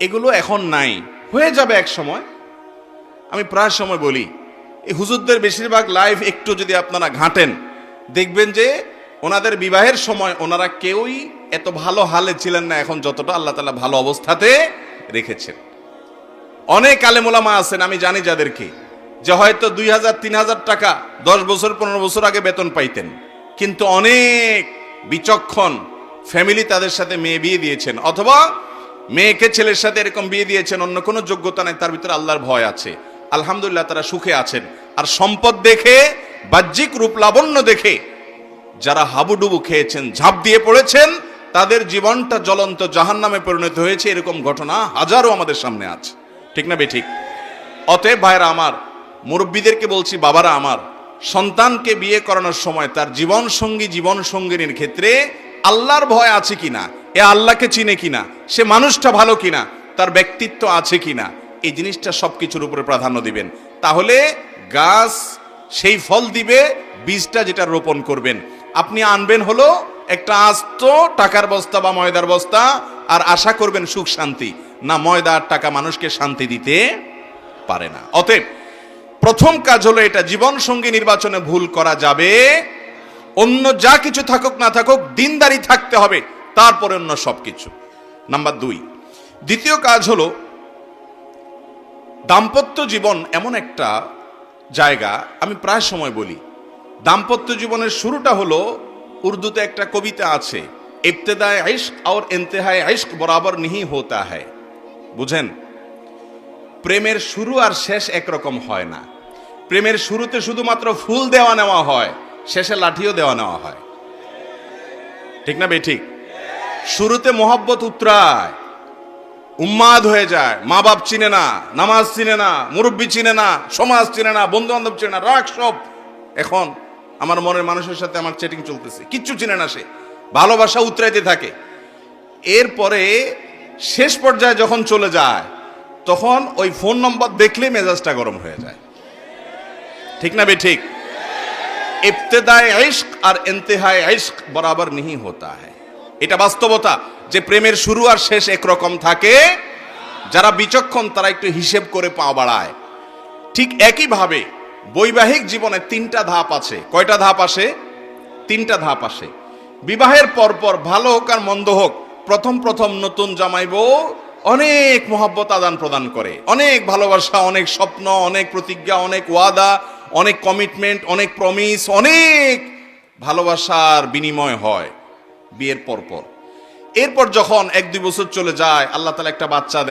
এগুলো এখন নাই, হয়ে যাবে এক সময়। আমি প্রায় সময় বলি, এই হুজুরদের বেশিরভাগ লাইভ একটু যদি আপনারা ঘাঁটেন, দেখবেন যে ওনাদের বিবাহের সময় ওনারা কেউই এত ভালো হালে ছিলেন না এখন যতটা আল্লাহ তাআলা ভালো অবস্থাতে রেখেছেন। অনেক আলেম ওলামা আছেন, আমি জানি যাদেরকে, যে হয়তো 2000-3000 টাকা 10 বছর 15 বছর আগে বেতন পাইতেন, কিন্তু অনেক বিচক্ষণ ফ্যামিলি তাদের সাথে মেয়ে বিয়ে দিয়েছেন, অথবা মেয়েকে ছেলের সাথে এরকম বিয়ে দিয়েছেন, অন্য কোনো যোগ্যতা নেই, তার ভিতরে আল্লাহর ভয় আছে, আলহামদুলিল্লাহ তারা সুখে আছেন। আর সম্পদ দেখে, বাহ্যিক রূপ লাবণ্য দেখে যারা হাবুডুবু খেয়েছেন, ঝাঁপ দিয়ে পড়েছেন, তাদের জীবনটা জ্বলন্ত জাহান্নামে পরিণত হয়েছে, এরকম ঘটনা হাজারো আমাদের সামনে আছে। ঠিক না বেঠিক? অতএব ভাইরা আমার, মুরব্বীদেরকে বলছি, বাবারা আমার, সন্তানকে বিয়ে করানোর সময় তার জীবন সঙ্গিনীর ক্ষেত্রে আল্লাহর ভয় আছে কিনা, এ আল্লাহকে চিনে কিনা, সে মানুষটা ভালো কিনা, তার ব্যক্তিত্ব আছে কিনা, এই জিনিসটা সবকিছুর উপরে প্রাধান্য দিবেন। তাহলে গাছ সেই ফল দিবে, বীজটা যেটা রোপণ করবেন। আপনি আনবেন হলো একটা আস্ত টাকার বস্তা বা ময়দার বস্তা, আর আশা করবেন সুখ শান্তি। না, ময়দা আর টাকা মানুষকে শান্তি দিতে পারে না। অতএব প্রথম কাজ হলো এটা, জীবন সঙ্গী নির্বাচনে ভুল করা যাবে। অন্য যা কিছু থাকুক না থাকুক, দিনদারি থাকতে হবে, তারপরে অন্য সবকিছু। নাম্বার 2, দ্বিতীয় কাজ হলো, দাম্পত্য জীবন এমন একটা জায়গা, আমি প্রায় সময় বলি, দাম্পত্য জীবনের শুরুটা হলো, উর্দুতে একটা কবিতা আছে, ইবতেদায়ে ইশক और इंतहाए इश्क बराबर नहीं होता है। বুঝেন? প্রেমের শুরু আর শেষ একরকম হয় না। প্রেমের শুরুতে শুধুমাত্র ফুল দেওয়া নেওয়া হয়, শেষে লাঠিও দেওয়া নেওয়া হয়। ঠিক না বেঠিক? শুরুতে মোহব্বত উতরায়, উন্মাদ হয়ে যায়, মা বাপ চিনে না, নামাজ চিনে না, মুরব্বী চিনে না, সমাজ চিনে না, বন্ধু বান্ধব চিনে না, রাগ সব। এখন আমার মনের মানুষের সাথে আমার চ্যাটিং চলতেছে, কিচ্ছু চিনে না সে, ভালোবাসা উতরাইতে থাকে। এরপরে শেষ পর্যায়ে যখন চলে যায়, তখন ওই ফোন নম্বর দেখলে মেজাজটা গরম হয়ে যায়। ঠিক না বেঠিক? ইবতেদায়ে ইশক আর ইন্তেহায়ে ইশক বরাবর नहीं होता है। এটা বাস্তবতা যে প্রেমের শুরু আর শেষ একরকম থাকে। যারা বিচক্ষণ তারা একটু হিসেব করে পা বাড়ায়। ঠিক একইভাবে বৈবাহিক জীবনে 3টা ধাপ আছে। কয়টা ধাপ আসে? 3টা ধাপ আসে। বিবাহের পরপর ভালো হোক আর মন্দ হোক, প্রথম নতুন জামাই বউ অনেক মহব্বত আদান প্রদান করে, অনেক ভালোবাসা, অনেক স্বপ্ন, অনেক প্রতিজ্ঞা, অনেক ওয়াদা, অনেক কমিটমেন্ট, অনেক প্রমিস, অনেক ভালোবাসার বিনিময় হয় বিয়ের পরপর। এরপর যখন 1-2 বছর চলে যায়, আল্লাহ তাআলা একটা বাচ্চা